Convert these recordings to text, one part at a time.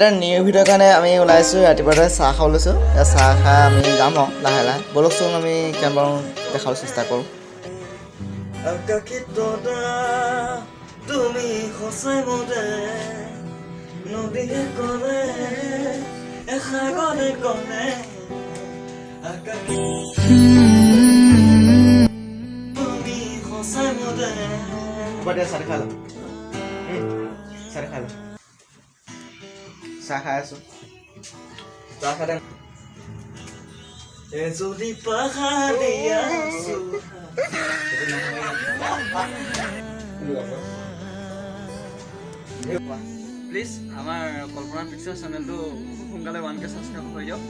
new ভিডিঅ'ৰ কাৰণে আমি ওলাইছোঁ ৰাতিপুৱাতে চাহ খাব লৈছোঁ চাহ খাই আমি যাম আৰু লাহে লাহে ব'লকচোন আমি কিমান পাৰোঁ দেখাবলৈ চেষ্টা কৰোঁ তুমি সঁচাই মতে নদীয়ে ক'লে এসাগৰে ক'লে তুমি সঁচাই মতে চাহ খালো চাহ খালো চাহ খাই আছোঁ চাহ খাই যদি পাহাৰীয়া প্লিজ আমাৰ কল্পনা পিকচাৰ চেনেলটো সোনকালে 1K ছাবস্ক্ৰাইব হৈ যাওক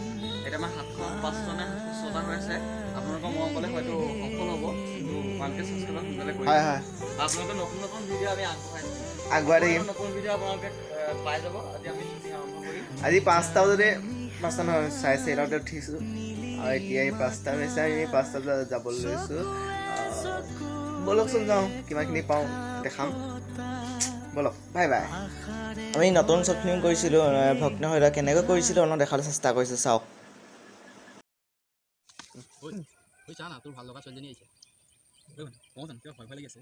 এতিয়া আমাৰ 705 নে 706টা হৈ আছে আপোনালোকৰ মৰম ক'লে হয়তো সফল হ'ব কিন্তু 1K ছাবস্ক্ৰাইব সোনকালে কৰি আপোনালোকে নতুন নতুন ভিডিঅ' আমি আগুৱাই থাকিম নতুন ভিডিঅ' আপোনালোকে পাই যাব আজি আমি শ্বুটিং আৰম্ভ কৰিম আজি 5টা বজাতে 5টা নহয় 4:30তে উঠিছোঁ আৰু এতিয়া 5টা হৈছে আমি 5টা বজাত যাবলৈ লৈছোঁ ব'লকচোন যাওঁ কিমানখিনি পাওঁ দেখাম ব'লক বাই বাই আমি নতুন শ্বৰ্ট ফিল্ম কৰিছিলোঁ ভগ্ন হত্যা কেনেকৈ কৰিছিলোঁ অলপ দেখাবলৈ চেষ্টা কৰিছোঁ চাওক তোৰ ভাল লগা ছোৱালীজনী আহিছে কিয় ভয় লাগি আছে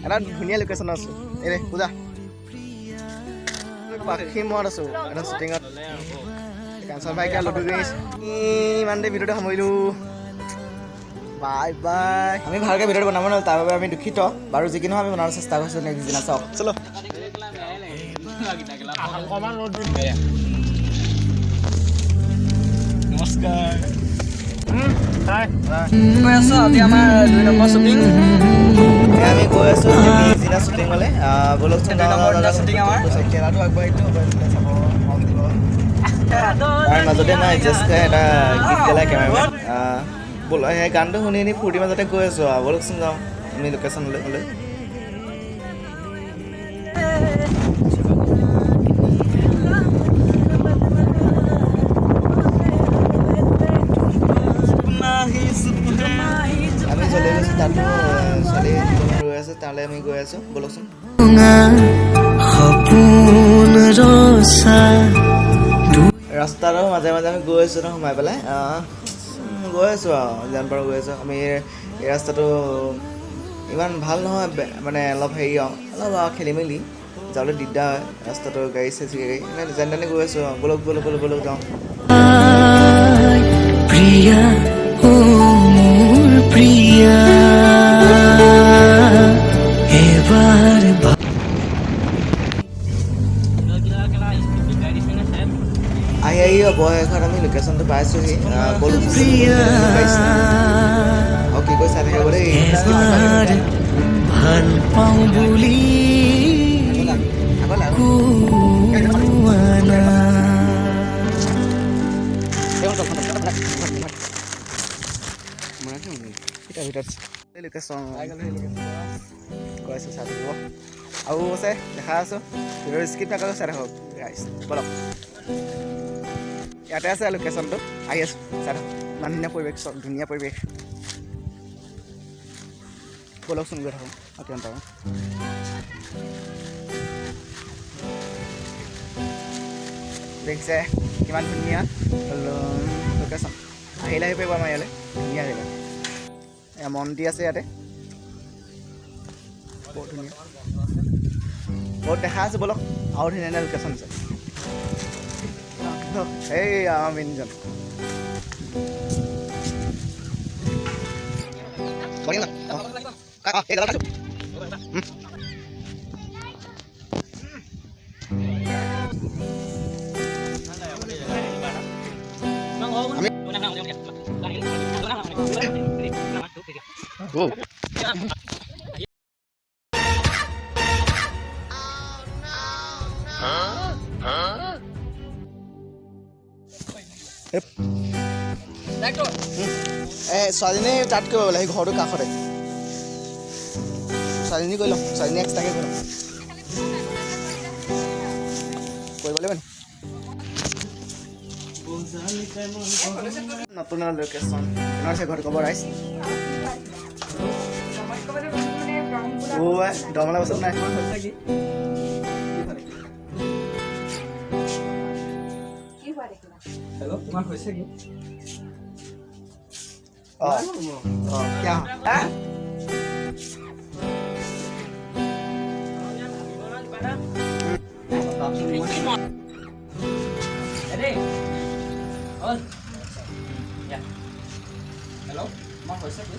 এটা ধুনীয়া লোকেশ্যন আছোঁ এই পূজা পাখি মত আছোঁ এটা শ্বুটিঙত কেঞ্চল বাইক লুডু গেইছ ইমান দেৰি ভিডিঅ'টো সামৰিলোঁ বাই বাই আমি ভালকৈ ভিডিঅ'টো বনাব নোৱাৰোঁ তাৰ বাবে আমি দুখিত বাৰু যি কি নহয় আমি বনাবলৈ চেষ্টা কৰিছোঁ নেক্সট দিনা চাওক চলো নমস্কাৰ গৈ আছোঁ আজি আমাৰ 2 নম্বৰ শ্বুটিং আমি গৈ আছোঁ পিছদিনা শ্বুটিঙলৈ ব'লকচোন শ্বুটিং আমাৰ খেলাটো আগবাঢ়িটো তাৰ মাজতে মই এডজাষ্ট কৰি এটা গীত গালে কেমেৰামেন ব'ল সেই গানটো শুনি শুনি ফূৰ্তিৰ মাজতে গৈ আছোঁ আৰু ব'লকচোন যাওঁ আমি লোকেশ্যনলৈ হ'লে আমি চলি গৈছোঁ তাতো ছোৱালী ৰৈ আছে তালৈ আমি গৈ আছোঁ ব'লকচোন ৰাস্তাটো মাজে মাজে আমি গৈ আছোঁ ন সোমাই পেলাই গৈ আছোঁ আৰু যিমান পাৰোঁ গৈ আছোঁ আমি এই ৰাস্তাটো ইমান ভাল নহয় মানে অলপ হেৰি অলপ খেলি মেলি যাবলৈ দিগদাৰ হয় ৰাস্তাটো গাড়ী চাইছে গাড়ী মানে যেনে তেনে গৈ আছোঁ ব'লক ব'লক ব'লক ব'লক যাওঁ প্ৰিয়া মোৰ প্ৰিয়া এবাৰ আহি অৱশেষত আমি লোকেশ্যনটো পাইছোঁহি ব'লক আৰু কি কৈ চাই থাকিব দেই ভাল পাওঁ বুলি লোকেশ্যন কৈ আছোঁ চাই থাকিব আৰু আছে দেখা আছোঁ ভিডিঅ'ৰ স্ক্ৰিপ্ট আকৌ চাই থাকক গাইছ ব'লক ইয়াতে আছে লোকেশ্যনটো আহি আছোঁ চাই থাকক ইমান ধুনীয়া পৰিৱেশ চব ধুনীয়া পৰিৱেশ ব'লকচোন গৈ থাকোঁ কিমান পাৰোঁ দেখিছে কিমান ধুনীয়া লোকেশ্যন আহিলে আহি পাৰিব আমাৰ ইয়ালৈ ধুনীয়া জেগা মন্দিৰ আছে ইয়াতে বহুত ধুনীয়া বহুত দেখা আছে ব'লক আৰু ধুনীয়া ধুনীয়া লোকেশ্যন আছে এই আমাৰ মেইনজন ছোৱালীজনী তাত কৰিব বোলে সেই ঘৰটো কাষতে ছোৱালীজনী কৰি ল'ম ছোৱালীজনী এক্সট্ৰাকৈ কৰি ল'ম কৰিব লাগিব নি নতুন লোকেশ্যন কেনেকুৱা আছে ঘৰত ক'ব ৰাইজ দমলা বস্তু নাই হেল্ল' তোমাৰ হৈছে কি क्या হেল্ল' তোমাৰ হৈছে কি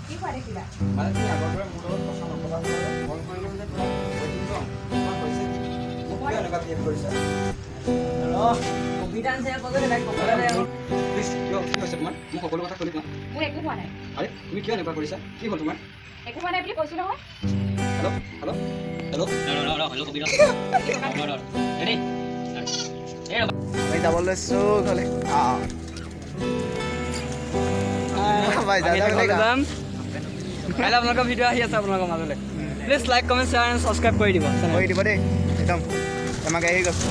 কি খোৱা দেখিলা মানে তুমি আগৰ দৰে মোৰ লগত কথা নকলা ফোন কৰিলোঁ যে তোমাক কৈ দিম ন তোমাৰ হৈছে কি মোক কিয় এনেকুৱা বিহেভ কৰিছা প্লিজ কিয় কি হৈছে তোমাৰ মোক সকলো কথা খুলি কোৱা মোৰ একো হোৱা নাই আৰে তুমি কিয় এনেকুৱা কৰিছা কি হ'ল তোমাৰ একো হোৱা নাই বুলি কৈছো নহয় হেল্ল' হেল্ল' হেল্ল' আমি যাব লৈছোঁ ঘৰলৈ কাইলৈ আপোনালোকৰ ভিডিঅ' আহি আছে আপোনালোকৰ মাজলৈ please like comment share and subscribe কৰি দিব কৰি দিব দেই একদম আমাক আহি গৈছে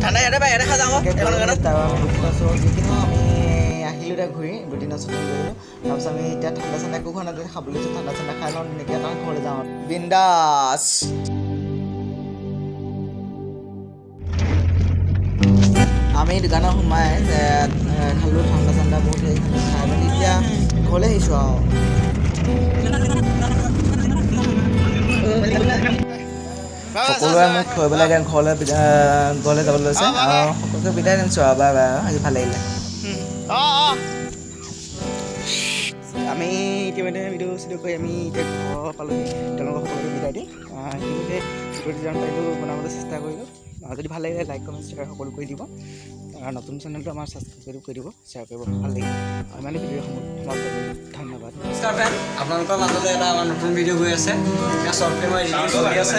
ঠাণ্ডা ইয়াতে পাই ইয়াতে খাই যাওঁ যিখিনি আমি আহিলোঁ এতিয়া ঘূৰি দুদিনৰ ছুটি কৰিলোঁ তাৰপিছত আমি এতিয়া ঠাণ্ডা চাণ্ডা একো খোৱা নাই খাবলৈ লৈছোঁ ঠাণ্ডা চাণ্ডা খাই লওঁ তেনেকৈ এটা ঘৰলৈ যাওঁ বিন্দাছ আমি দোকানত সোমাই খালোঁ ঠাণ্ডা চাণ্ডা বহুত হেৰি খাই মেলি এতিয়া ঘৰলৈ আহিছোঁ আৰু সকলোৱে মোক থৈ পেলাই এতিয়া ঘৰলৈ যাবলৈ লৈছে আৰু সকলোকে বিদায় দিছোঁ আৰু বাই বাই আজি ভাল লাগিলে আমি ইতিমধ্যে ভিডিঅ' চিডিঅ' কৰি আমি এতিয়া ঘৰ পালোঁহি তেওঁলোকক সকলোকে বিদায় দিম ইতিমধ্যে ভিডিঅ'টো যিমান পাৰিলোঁ বনাবলৈ চেষ্টা কৰিলোঁ যদি ভাল লাগিলে লাইক কমেণ্ট শ্বেয়াৰ সকলো কৰি দিব আৰু নতুন চেনেলটো আমাৰ ছাবস্ক্ৰাইব কৰি দিব শ্বেয়াৰ কৰিব ভাল লাগিব ইমানে ভিডিঅ' সমাপ্ত কৰিলোঁ ধন্যবাদ নমস্কাৰ ফ্ৰেণ্ড আপোনালোকৰ মাজলৈ এটা আমাৰ নতুন ভিডিঅ' গৈ আছে এতিয়া শ্বৰ্ট ফিল্মৰ এডিটিং চলি আছে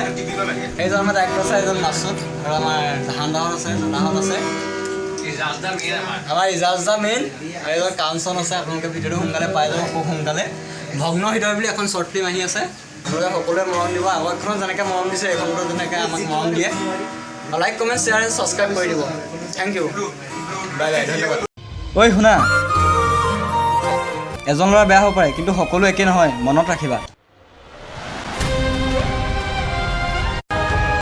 এইজন আমাৰ ডাইৰেক্টৰ আছে এজন মাছুদ আৰু আমাৰ ধানদাহঁত আছে জোনাহঁত আছে আমাৰ ইজাজ দা মেইন আৰু এজন কাঞ্চন আছে আপোনালোকে ভিডিঅ'টো সোনকালে পাই যাব খুব সোনকালে ভগ্ন হৃদয় বুলি এখন শ্বৰ্ট ফিল্ম আহি আছে আপোনালোকে সকলোৱে মৰম দিব আগৰখনত যেনেকৈ মৰম দিছে এইখনতো যেনেকৈ আমাক মৰম দিয়ে like comment share and subscribe কৰি দিব থেংক ইউ বাই বাই ধন্যবাদ ঐ শুনা এজন ল'ৰা বেয়া হ'ব পাৰে কিন্তু সকলো একে নহয় মনত ৰাখিবা